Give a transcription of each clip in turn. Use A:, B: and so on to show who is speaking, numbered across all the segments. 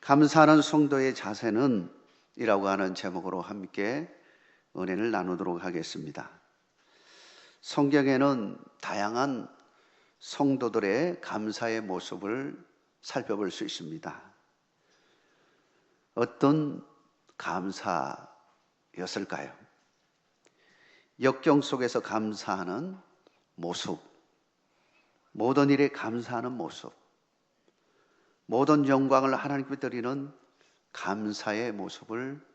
A: 감사하는 성도의 자세는 이라고 하는 제목으로 함께 은혜를 나누도록 하겠습니다. 성경에는 다양한 성도들의 감사의 모습을 살펴볼 수 있습니다. 어떤 감사였을까요? 역경 속에서 감사하는 모습, 모든 일에 감사하는 모습, 모든 영광을 하나님께 드리는 감사의 모습을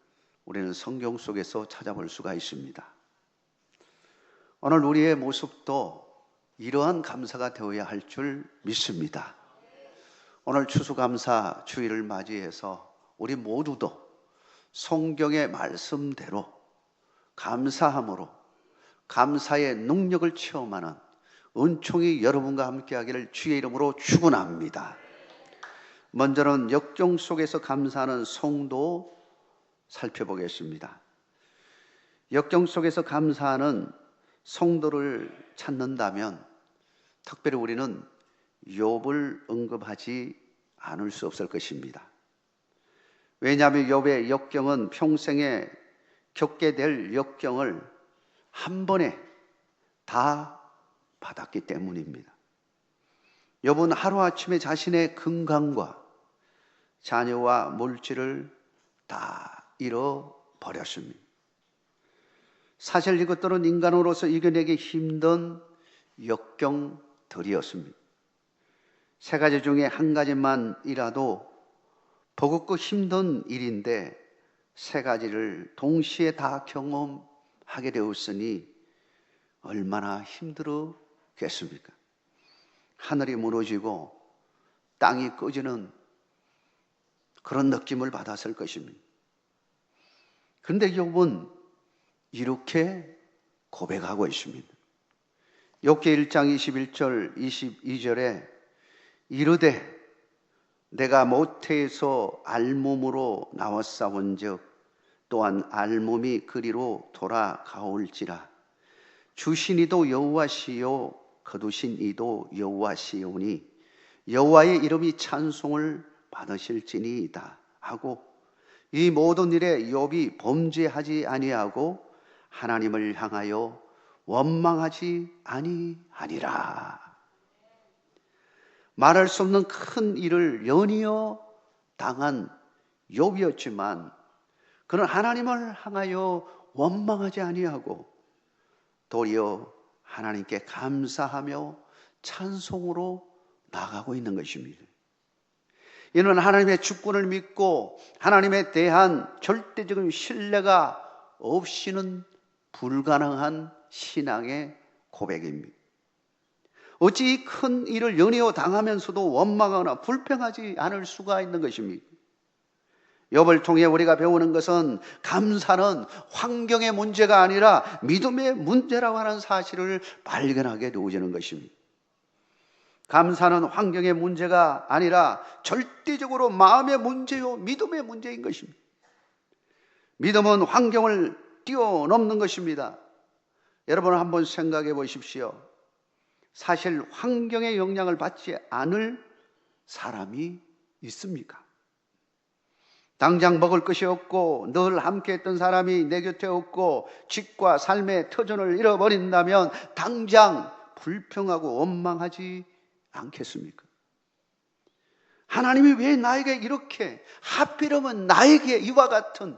A: 우리는 성경 속에서 찾아볼 수가 있습니다. 오늘 우리의 모습도 이러한 감사가 되어야 할 줄 믿습니다. 오늘 추수감사 주일을 맞이해서 우리 모두도 성경의 말씀대로 감사함으로 감사의 능력을 체험하는 은총이 여러분과 함께하기를 주의 이름으로 축원합니다. 먼저는 역경 속에서 감사하는 성도 살펴보겠습니다. 역경 속에서 감사하는 성도를 찾는다면 특별히 우리는 욥을 언급하지 않을 수 없을 것입니다. 왜냐하면 욥의 역경은 평생에 겪게 될 역경을 한 번에 다 받았기 때문입니다. 욥은 하루아침에 자신의 건강과 자녀와 물질을 다 잃어버렸습니다. 사실 이것들은 인간으로서 이겨내기 힘든 역경들이었습니다. 세 가지 중에 한 가지만이라도 버겁고 힘든 일인데 세 가지를 동시에 다 경험하게 되었으니 얼마나 힘들었겠습니까? 하늘이 무너지고 땅이 꺼지는 그런 느낌을 받았을 것입니다. 그런데 욥은 이렇게 고백하고 있습니다. 욥기 1장 21절 22절에 이르되 내가 모태에서 알몸으로 나왔사온즉 또한 알몸이 그리로 돌아가올지라 주신 이도 여호와시요 거두신 이도 여호와시오니 여호와의 이름이 찬송을 받으실지니이다 하고 이 모든 일에 욥이 범죄하지 아니하고 하나님을 향하여 원망하지 아니하니라. 말할 수 없는 큰 일을 연이어 당한 욥이었지만 그는 하나님을 향하여 원망하지 아니하고 도리어 하나님께 감사하며 찬송으로 나가고 있는 것입니다. 이는 하나님의 주권을 믿고 하나님에 대한 절대적인 신뢰가 없이는 불가능한 신앙의 고백입니다. 어찌 이 큰 일을 연이어 당하면서도 원망하거나 불평하지 않을 수가 있는 것입니까? 욥을 통해 우리가 배우는 것은 감사는 환경의 문제가 아니라 믿음의 문제라고 하는 사실을 발견하게 되어지는 것입니다. 감사는 환경의 문제가 아니라 절대적으로 마음의 문제요 믿음의 문제인 것입니다. 믿음은 환경을 뛰어넘는 것입니다. 여러분 한번 생각해 보십시오. 사실 환경의 영향을 받지 않을 사람이 있습니까? 당장 먹을 것이 없고 늘 함께했던 사람이 내 곁에 없고 집과 삶의 터전을 잃어버린다면 당장 불평하고 원망하지 않겠습니까? 하나님이 왜 나에게 이렇게 하필이면 나에게 이와 같은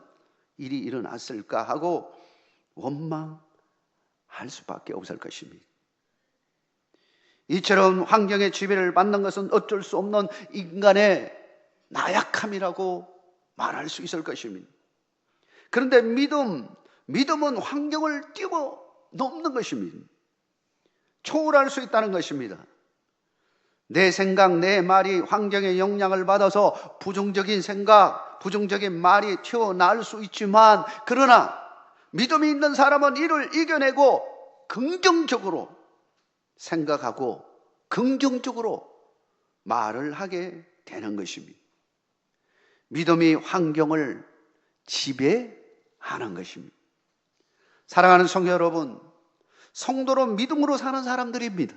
A: 일이 일어났을까 하고 원망할 수밖에 없을 것입니다. 이처럼 환경의 지배를 받는 것은 어쩔 수 없는 인간의 나약함이라고 말할 수 있을 것입니다. 그런데 믿음은 환경을 뛰어넘는 것입니다. 초월할 수 있다는 것입니다. 내 생각, 내 말이 환경의 영향을 받아서 부정적인 생각, 부정적인 말이 튀어나올 수 있지만 그러나 믿음이 있는 사람은 이를 이겨내고 긍정적으로 생각하고 긍정적으로 말을 하게 되는 것입니다. 믿음이 환경을 지배하는 것입니다. 사랑하는 성도 여러분, 성도로 믿음으로 사는 사람들입니다.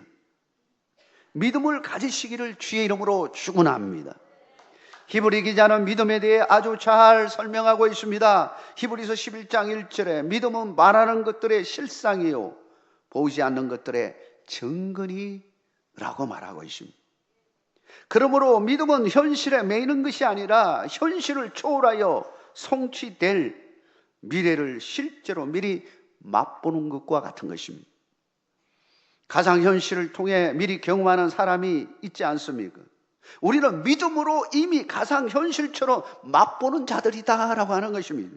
A: 믿음을 가지시기를 주의 이름으로 축원합니다. 히브리 기자는 믿음에 대해 아주 잘 설명하고 있습니다. 히브리서 11장 1절에 믿음은 말하는 것들의 실상이요 보이지 않는 것들의 증거니라고 말하고 있습니다. 그러므로 믿음은 현실에 매이는 것이 아니라 현실을 초월하여 성취될 미래를 실제로 미리 맛보는 것과 같은 것입니다. 가상현실을 통해 미리 경험하는 사람이 있지 않습니까? 우리는 믿음으로 이미 가상현실처럼 맛보는 자들이다라고 하는 것입니다.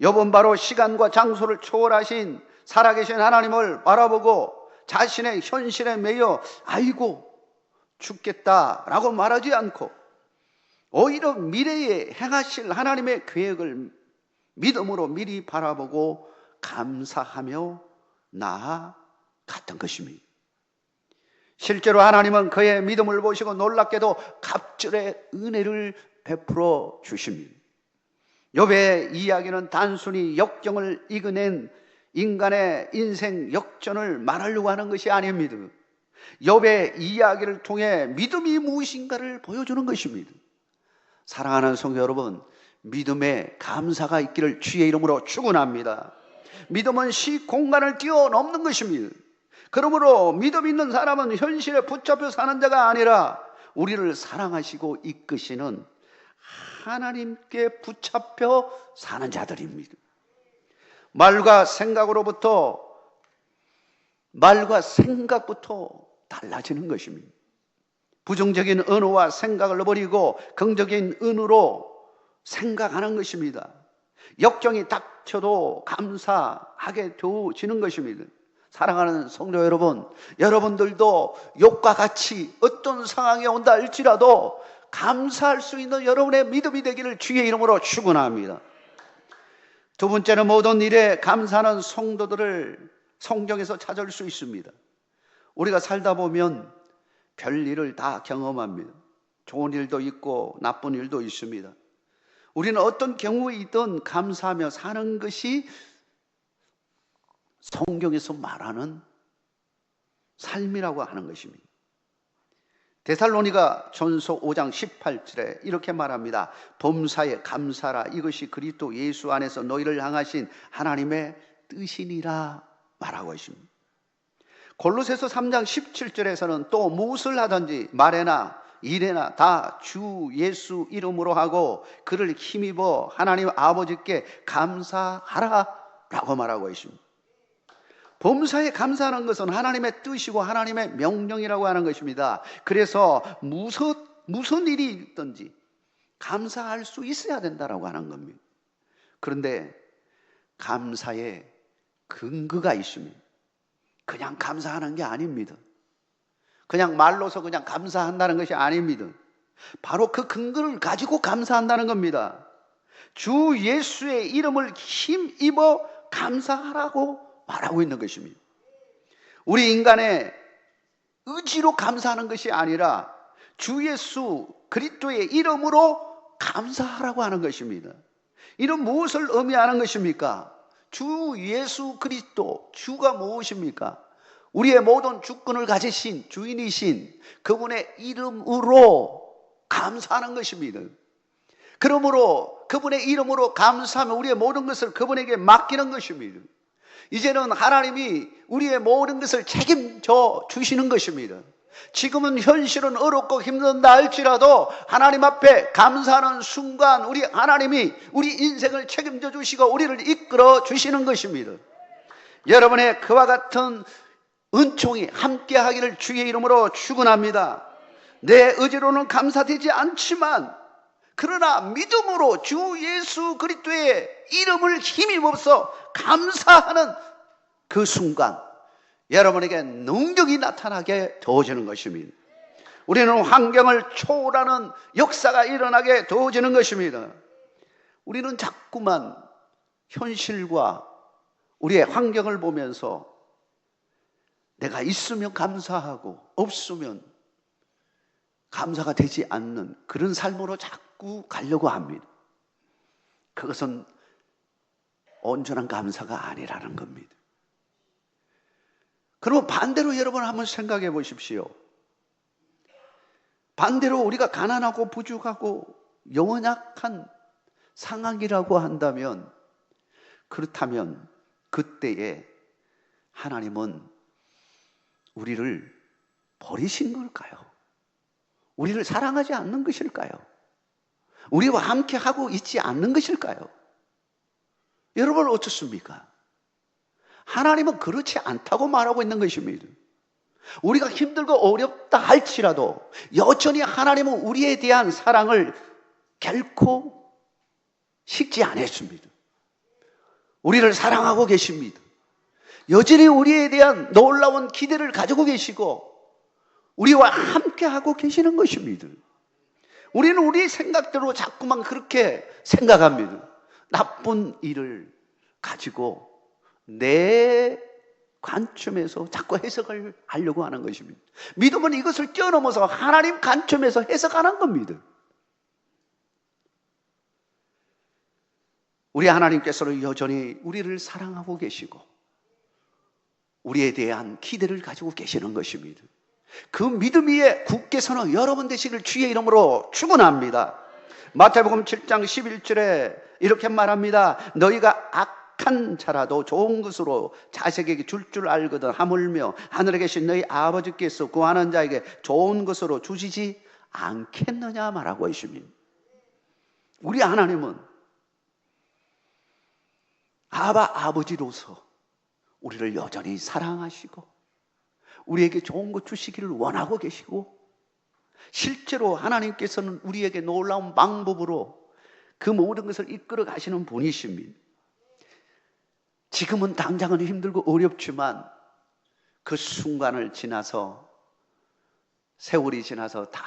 A: 욥은 바로 시간과 장소를 초월하신 살아계신 하나님을 바라보고 자신의 현실에 매여 아이고 죽겠다라고 말하지 않고 오히려 미래에 행하실 하나님의 계획을 믿음으로 미리 바라보고 감사하며 나아갔던 것입니다. 실제로 하나님은 그의 믿음을 보시고 놀랍게도 갑절의 은혜를 베풀어 주십니다. 욥의 이야기는 단순히 역경을 이겨낸 인간의 인생 역전을 말하려고 하는 것이 아닙니다. 욥의 이야기를 통해 믿음이 무엇인가를 보여주는 것입니다. 사랑하는 성도 여러분, 믿음에 감사가 있기를 주의 이름으로 축원합니다. 믿음은 시공간을 뛰어넘는 것입니다. 그러므로 믿음 있는 사람은 현실에 붙잡혀 사는 자가 아니라 우리를 사랑하시고 이끄시는 하나님께 붙잡혀 사는 자들입니다. 말과 생각부터 달라지는 것입니다. 부정적인 언어와 생각을 버리고 긍정적인 언어로 생각하는 것입니다. 역경이 닥쳐도 감사하게 되어지는 것입니다. 사랑하는 성도 여러분, 여러분들도 욥과 같이 어떤 상황이 온다 할지라도 감사할 수 있는 여러분의 믿음이 되기를 주의 이름으로 축원합니다. 두 번째는 모든 일에 감사하는 성도들을 성경에서 찾을 수 있습니다. 우리가 살다 보면 별일을 다 경험합니다. 좋은 일도 있고 나쁜 일도 있습니다. 우리는 어떤 경우이든 감사하며 사는 것이 성경에서 말하는 삶이라고 하는 것입니다. 데살로니가 전서 5장 18절에 이렇게 말합니다. 범사에 감사라, 이것이 그리스도 예수 안에서 너희를 향하신 하나님의 뜻이니라 말하고 있습니다. 골로새서 3장 17절에서는 또 무엇을 하든지 말에나 일에나 다 주 예수 이름으로 하고 그를 힘입어 하나님 아버지께 감사하라 라고 말하고 있습니다. 범사에 감사하는 것은 하나님의 뜻이고 하나님의 명령이라고 하는 것입니다. 그래서 무슨 일이 있든지 감사할 수 있어야 된다라고 하는 겁니다. 그런데 감사에 근거가 있습니다. 그냥 감사하는 게 아닙니다. 그냥 말로서 그냥 감사한다는 것이 아닙니다. 바로 그 근거를 가지고 감사한다는 겁니다. 주 예수의 이름을 힘입어 감사하라고 말하고 있는 것입니다. 우리 인간의 의지로 감사하는 것이 아니라 주 예수 그리스도의 이름으로 감사하라고 하는 것입니다. 이는 무엇을 의미하는 것입니까? 주 예수 그리스도, 주가 무엇입니까? 우리의 모든 주권을 가지신 주인이신 그분의 이름으로 감사하는 것입니다. 그러므로 그분의 이름으로 감사하면 우리의 모든 것을 그분에게 맡기는 것입니다. 이제는 하나님이 우리의 모든 것을 책임져 주시는 것입니다. 지금은 현실은 어렵고 힘든다 할지라도 하나님 앞에 감사하는 순간 우리 하나님이 우리 인생을 책임져 주시고 우리를 이끌어 주시는 것입니다. 여러분의 그와 같은 은총이 함께 하기를 주의 이름으로 축원합니다. 내 의지로는 감사되지 않지만 그러나 믿음으로 주 예수 그리스도의 이름을 힘입어서 감사하는 그 순간 여러분에게 능력이 나타나게 되어지는 것입니다. 우리는 환경을 초월하는 역사가 일어나게 되어지는 것입니다. 우리는 자꾸만 현실과 우리의 환경을 보면서 내가 있으면 감사하고 없으면 감사가 되지 않는 그런 삶으로 자꾸 가려고 합니다. 그것은 온전한 감사가 아니라는 겁니다. 그럼 반대로 여러분 한번 생각해 보십시오. 반대로 우리가 가난하고 부족하고 연약한 상황이라고 한다면, 그렇다면 그때에 하나님은 우리를 버리신 걸까요? 우리를 사랑하지 않는 것일까요? 우리와 함께 하고 있지 않는 것일까요? 여러분 어떻습니까? 하나님은 그렇지 않다고 말하고 있는 것입니다. 우리가 힘들고 어렵다 할지라도 여전히 하나님은 우리에 대한 사랑을 결코 식지 않았습니다. 우리를 사랑하고 계십니다. 여전히 우리에 대한 놀라운 기대를 가지고 계시고 우리와 함께하고 계시는 것입니다. 우리는 우리 생각대로 자꾸만 그렇게 생각합니다. 나쁜 일을 가지고 내 관점에서 자꾸 해석을 하려고 하는 것입니다. 믿음은 이것을 뛰어넘어서 하나님 관점에서 해석하는 겁니다. 우리 하나님께서는 여전히 우리를 사랑하고 계시고 우리에 대한 기대를 가지고 계시는 것입니다. 그 믿음 위에 굳게 서는 여러분 되시길 주의 이름으로 축원합니다. 마태복음 7장 11절에 이렇게 말합니다. 너희가 악한 자라도 좋은 것으로 자식에게 줄 알거든 하물며 하늘에 계신 너희 아버지께서 구하는 자에게 좋은 것으로 주시지 않겠느냐 말하고 있습니다. 우리 하나님은 아버지로서 우리를 여전히 사랑하시고 우리에게 좋은 것 주시기를 원하고 계시고 실제로 하나님께서는 우리에게 놀라운 방법으로 그 모든 것을 이끌어 가시는 분이십니다. 지금은 당장은 힘들고 어렵지만 그 순간을 지나서 세월이 지나서 다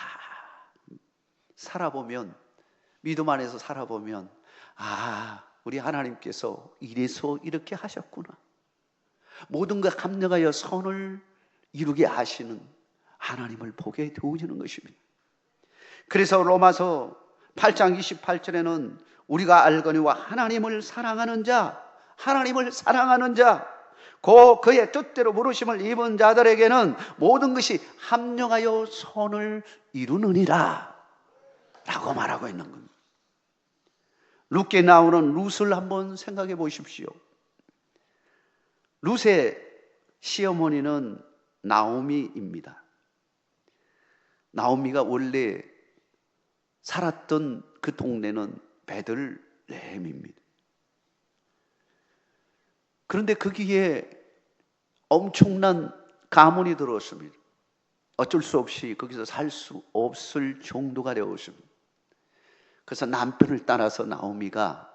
A: 살아보면 믿음 안에서 살아보면 우리 하나님께서 이래서 이렇게 하셨구나. 모든 것 합력하여 선을 이루게 하시는 하나님을 보게 되어지는 것입니다. 그래서 로마서 8장 28절에는 우리가 알거니와 하나님을 사랑하는 자 그의 뜻대로 부르심을 입은 자들에게는 모든 것이 합력하여 선을 이루느니라 라고 말하고 있는 겁니다. 룻기에 나오는 룻을 한번 생각해 보십시오. 룻의 시어머니는 나오미입니다. 나오미가 원래 살았던 그 동네는 베들레헴입니다. 그런데 거기에 엄청난 가뭄이 들어왔습니다. 어쩔 수 없이 거기서 살 수 없을 정도가 되었습니다. 그래서 남편을 따라서 나오미가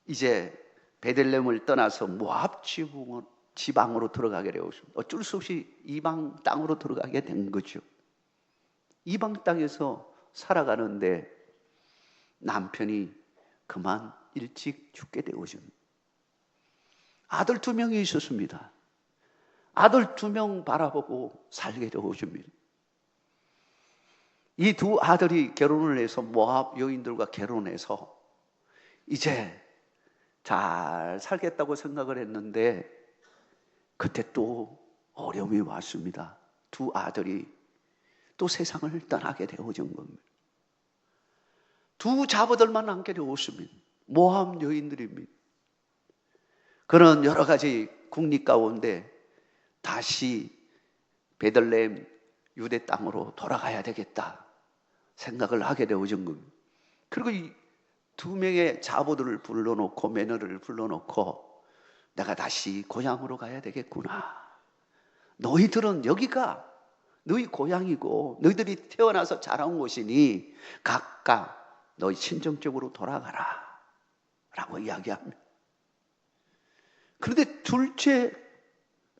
A: 이제 베들레헴을 떠나서 모압 지방으로 들어가게 되었습니다. 어쩔 수 없이 이방 땅으로 들어가게 된 거죠. 이방 땅에서 살아가는데 남편이 그만 일찍 죽게 되었습니다. 아들 2명이 있었습니다. 아들 2명 바라보고 살게 되었습니다. 이 2 아들이 결혼을 해서 모압 여인들과 결혼해서 이제 잘 살겠다고 생각을 했는데 그때 또 어려움이 왔습니다. 2 아들이 또 세상을 떠나게 되어진 겁니다. 2 자부들만 남게 되었습니다. 모압 여인들입니다. 그런 여러 가지 국리 가운데 다시 베들레헴 유대 땅으로 돌아가야 되겠다 생각을 하게 되어진 겁니다. 그리고 이 2명의 자부들을 불러놓고 며느리를 불러놓고 내가 다시 고향으로 가야 되겠구나. 너희들은 여기가 너희 고향이고 너희들이 태어나서 자라온 곳이니 각각 너희 친정적으로 돌아가라 라고 이야기합니다. 그런데 둘째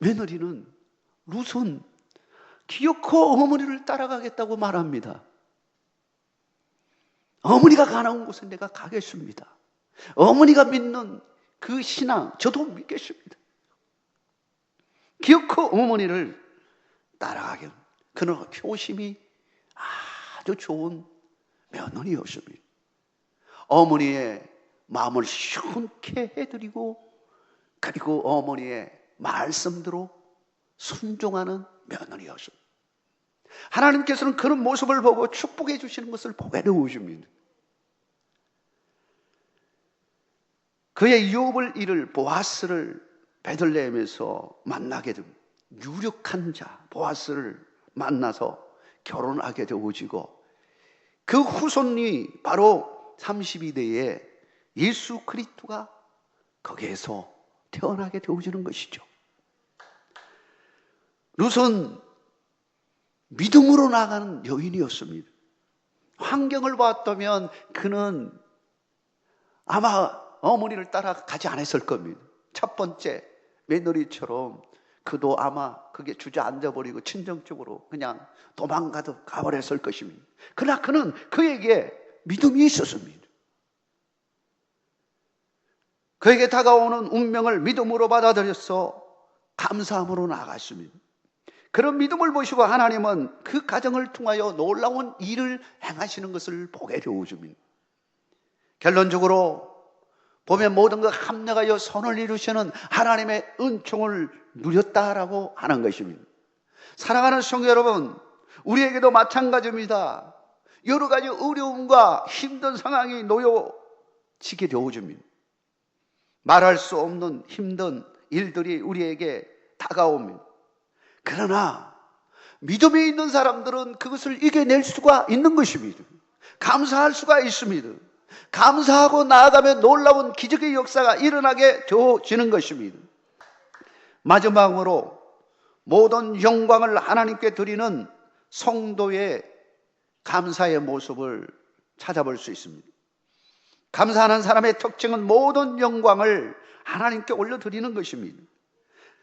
A: 며느리는 룻은 기어코 어머니를 따라가겠다고 말합니다. 어머니가 가는 곳에 내가 가겠습니다. 어머니가 믿는 그 신앙 저도 믿겠습니다. 기어코 어머니를 따라가게. 그는 효심이 아주 좋은 며느리였습니다. 어머니의 마음을 시원케 해드리고 그리고 어머니의 말씀대로 순종하는 며느리였습니다. 하나님께서는 그런 모습을 보고 축복해 주시는 것을 보게 되어줍니다. 그의 유업을 이룰 보아스를 베들레헴에서 만나게 됩니다. 유력한 자 보아스를 만나서 결혼하게 되어지고, 그 후손이 바로 32대에 예수 그리스도가 거기에서 태어나게 되어지는 것이죠. 룻은 믿음으로 나가는 여인이었습니다. 환경을 봤다면 그는 아마 어머니를 따라 가지 않았을 겁니다. 첫 번째 며느리처럼 그도 아마 그게 주저앉아 버리고 친정적으로 그냥 도망가도 가버렸을 것입니다. 그러나 그는 그에게 믿음이 있었습니다. 그에게 다가오는 운명을 믿음으로 받아들여서 감사함으로 나아갔습니다. 그런 믿음을 보시고 하나님은 그 가정을 통하여 놀라운 일을 행하시는 것을 보게 되어줍니다. 결론적으로 보면 모든 것 합력하여 선을 이루시는 하나님의 은총을 누렸다라고 하는 것입니다. 사랑하는 성도 여러분, 우리에게도 마찬가지입니다. 여러 가지 어려움과 힘든 상황이 놓여지게 되어줍니다. 말할 수 없는 힘든 일들이 우리에게 다가옵니다. 그러나 믿음이 있는 사람들은 그것을 이겨낼 수가 있는 것입니다. 감사할 수가 있습니다. 감사하고 나아가면 놀라운 기적의 역사가 일어나게 되어지는 것입니다. 마지막으로 모든 영광을 하나님께 드리는 성도의 감사의 모습을 찾아볼 수 있습니다. 감사하는 사람의 특징은 모든 영광을 하나님께 올려드리는 것입니다.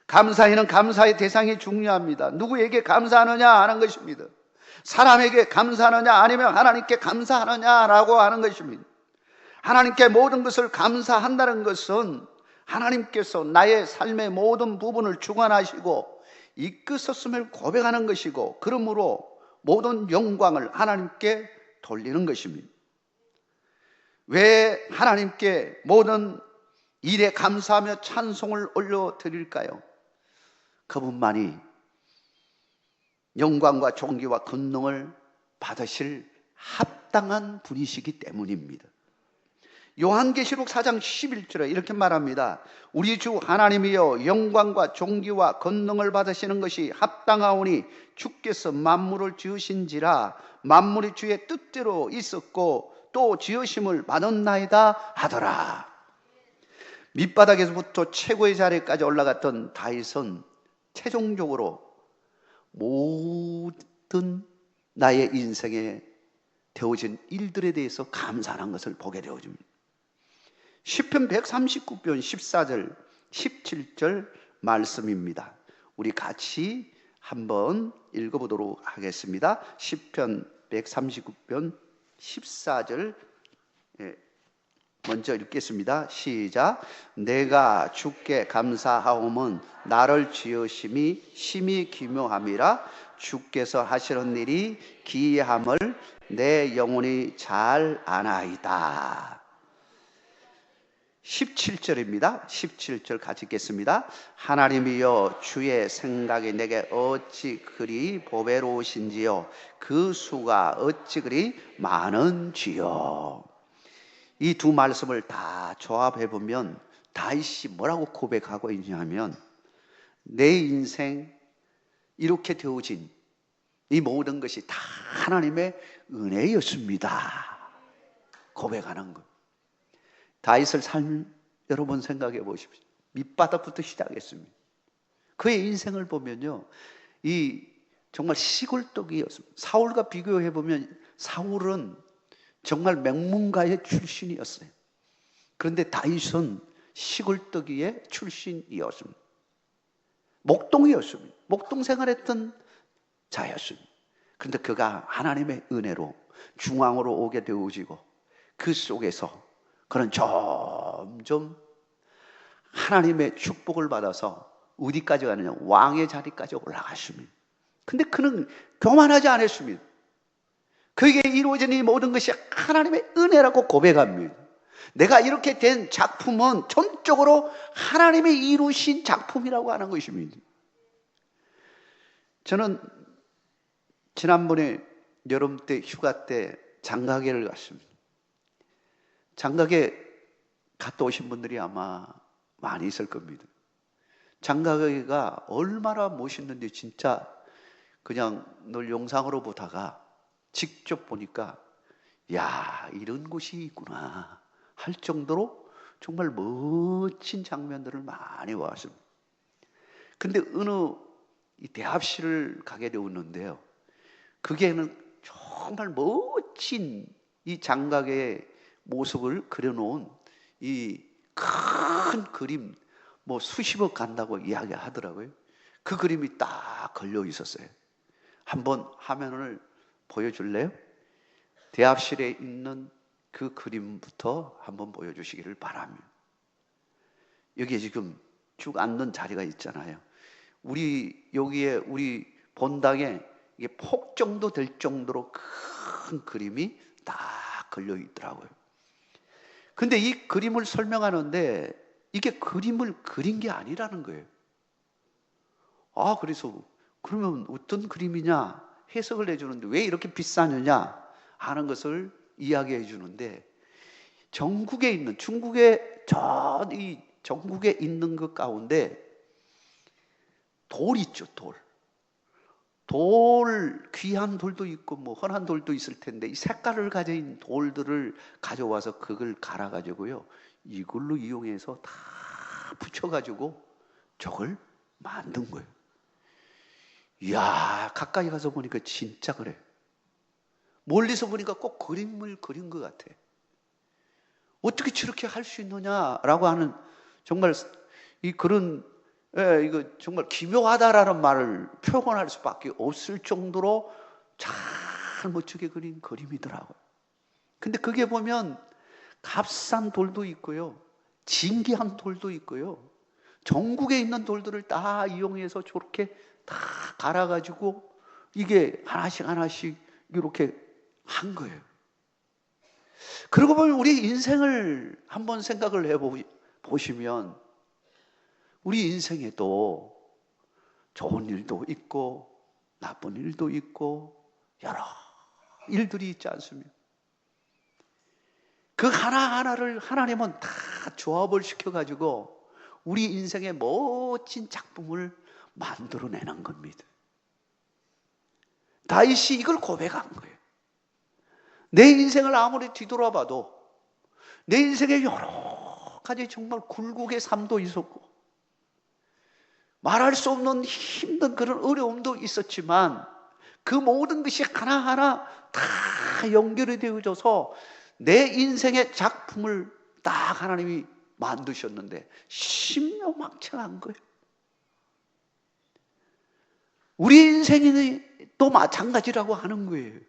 A: 감사에는 감사의 대상이 중요합니다. 누구에게 감사하느냐 하는 것입니다. 사람에게 감사하느냐 아니면 하나님께 감사하느냐라고 하는 것입니다. 하나님께 모든 것을 감사한다는 것은 하나님께서 나의 삶의 모든 부분을 주관하시고 이끄셨음을 고백하는 것이고, 그러므로 모든 영광을 하나님께 돌리는 것입니다. 왜 하나님께 모든 일에 감사하며 찬송을 올려드릴까요? 그분만이 영광과 존귀와 권능을 받으실 합당한 분이시기 때문입니다. 요한계시록 4장 11절에 이렇게 말합니다. 우리 주 하나님이여 영광과 존귀와 권능을 받으시는 것이 합당하오니 주께서 만물을 지으신지라 만물이 주의 뜻대로 있었고 또 지으심을 받았나이다 하더라. 밑바닥에서부터 최고의 자리까지 올라갔던 다윗은 최종적으로 모든 나의 인생에 되어진 일들에 대해서 감사하는 것을 보게 되어집니다. 시편 139편 14절 17절 말씀입니다. 우리 같이 한번 읽어보도록 하겠습니다. 시편 139편 14절 먼저 읽겠습니다. 시작. 내가 주께 감사하오면 나를 지으심이 심히 기묘함이라 주께서 하시는 일이 기이함을 내 영혼이 잘 아나이다. 17절입니다. 17절 같이 읽겠습니다. 하나님이여 주의 생각이 내게 어찌 그리 보배로우신지요 그 수가 어찌 그리 많은지요. 이 두 말씀을 다 조합해 보면 다윗이 뭐라고 고백하고 있냐면, 내 인생 이렇게 되어진 이 모든 것이 다 하나님의 은혜였습니다 고백하는 것. 다윗을 삶 여러분 생각해 보십시오. 밑바닥부터 시작했습니다. 그의 인생을 보면요, 이 정말 시골떡이었습니다. 사울과 비교해 보면 사울은 정말 명문가의 출신이었어요. 그런데 다윗은 시골떡이의 출신이었습니다. 목동이었습니다. 목동 생활했던 자였습니다. 그런데 그가 하나님의 은혜로 중앙으로 오게 되어지고 그 속에서 그는 점점 하나님의 축복을 받아서 어디까지 가느냐, 왕의 자리까지 올라갔습니다. 근데 그는 교만하지 않았습니다. 그에게 이루어진 이 모든 것이 하나님의 은혜라고 고백합니다. 내가 이렇게 된 작품은 전적으로 하나님이 이루신 작품이라고 하는 것입니다. 저는 지난번에 여름 때 휴가 때 장가게를 갔습니다. 장가게 갔다 오신 분들이 아마 많이 있을 겁니다. 장가게가 얼마나 멋있는지 진짜 그냥 늘 영상으로 보다가 직접 보니까 야, 이런 곳이 있구나 할 정도로 정말 멋진 장면들을 많이 보았습니다. 근데 어느 이 대합실을 가게 되었는데요. 그게는 정말 멋진 이 장가게의 모습을 그려놓은 이 큰 그림, 뭐 수십억 간다고 이야기하더라고요. 그 그림이 딱 걸려 있었어요. 한번 화면을 보여줄래요? 대합실에 있는 그 그림부터 한번 보여주시기를 바랍니다. 여기에 지금 쭉 앉는 자리가 있잖아요. 여기에 우리 본당에 이게 폭 정도 될 정도로 큰 그림이 딱 걸려 있더라고요. 근데 이 그림을 설명하는데 이게 그림을 그린 게 아니라는 거예요. 그래서 그러면 어떤 그림이냐 해석을 해주는데 왜 이렇게 비싸느냐 하는 것을 이야기해 주는데 전국에 있는 중국의 이 전국에 있는 것 가운데 돌 있죠, 돌 귀한 돌도 있고 뭐 흔한 돌도 있을 텐데 이 색깔을 가진 돌들을 가져와서 그걸 갈아 가지고요 이걸로 이용해서 다 붙여 가지고 저걸 만든 거예요. 이야, 가까이 가서 보니까 진짜 그래. 멀리서 보니까 꼭 그림을 그린 것 같아. 어떻게 저렇게 할 수 있느냐라고 하는 정말 이거 정말 기묘하다라는 말을 표현할 수밖에 없을 정도로 잘 멋지게 그린 그림이더라고요. 근데 그게 보면 값싼 돌도 있고요, 진귀한 돌도 있고요, 전국에 있는 돌들을 다 이용해서 저렇게 다 갈아가지고 이게 하나씩 이렇게 한 거예요. 그러고 보면 우리 인생을 한번 생각을 해보시면 우리 인생에도 좋은 일도 있고 나쁜 일도 있고 여러 일들이 있지 않습니까? 그 하나하나를 하나님은 다 조합을 시켜가지고 우리 인생의 멋진 작품을 만들어내는 겁니다. 다윗이 이걸 고백한 거예요. 내 인생을 아무리 뒤돌아봐도 내 인생에 여러 가지 정말 굴곡의 삶도 있었고 말할 수 없는 힘든 그런 어려움도 있었지만 그 모든 것이 하나하나 다 연결이 되어져서 내 인생의 작품을 딱 하나님이 만드셨는데 신묘막창한 거예요. 우리 인생이 또 마찬가지라고 하는 거예요.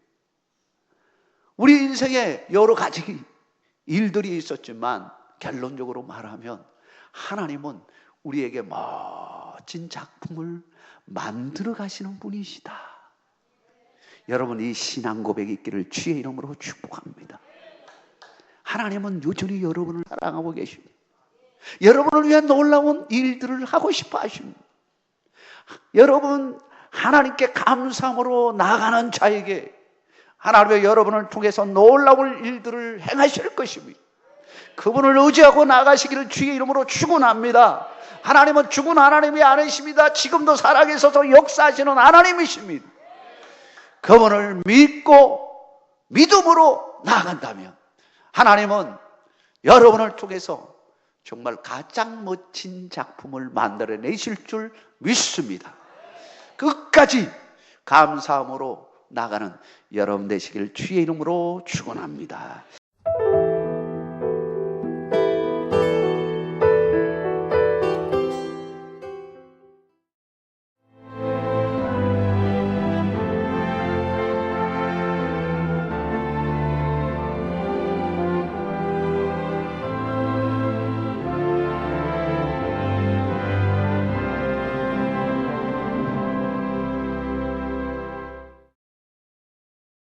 A: 우리 인생에 여러 가지 일들이 있었지만 결론적으로 말하면 하나님은 우리에게 멋진 작품을 만들어 가시는 분이시다. 여러분, 이 신앙 고백이 있기를 주의 이름으로 축복합니다. 하나님은 여전히 여러분을 사랑하고 계십니다. 여러분을 위한 놀라운 일들을 하고 싶어 하십니다. 여러분, 하나님께 감사함으로 나아가는 자에게 하나님의 여러분을 통해서 놀라운 일들을 행하실 것입니다. 그분을 의지하고 나가시기를 주의 이름으로 축원합니다. 하나님은 죽은 하나님이 아니십니다. 지금도 살아계셔서 역사하시는 하나님이십니다. 그분을 믿고 믿음으로 나아간다면 하나님은 여러분을 통해서 정말 가장 멋진 작품을 만들어내실 줄 믿습니다. 끝까지 감사함으로 나가는 여러분 되시길 주의 이름으로 축원합니다.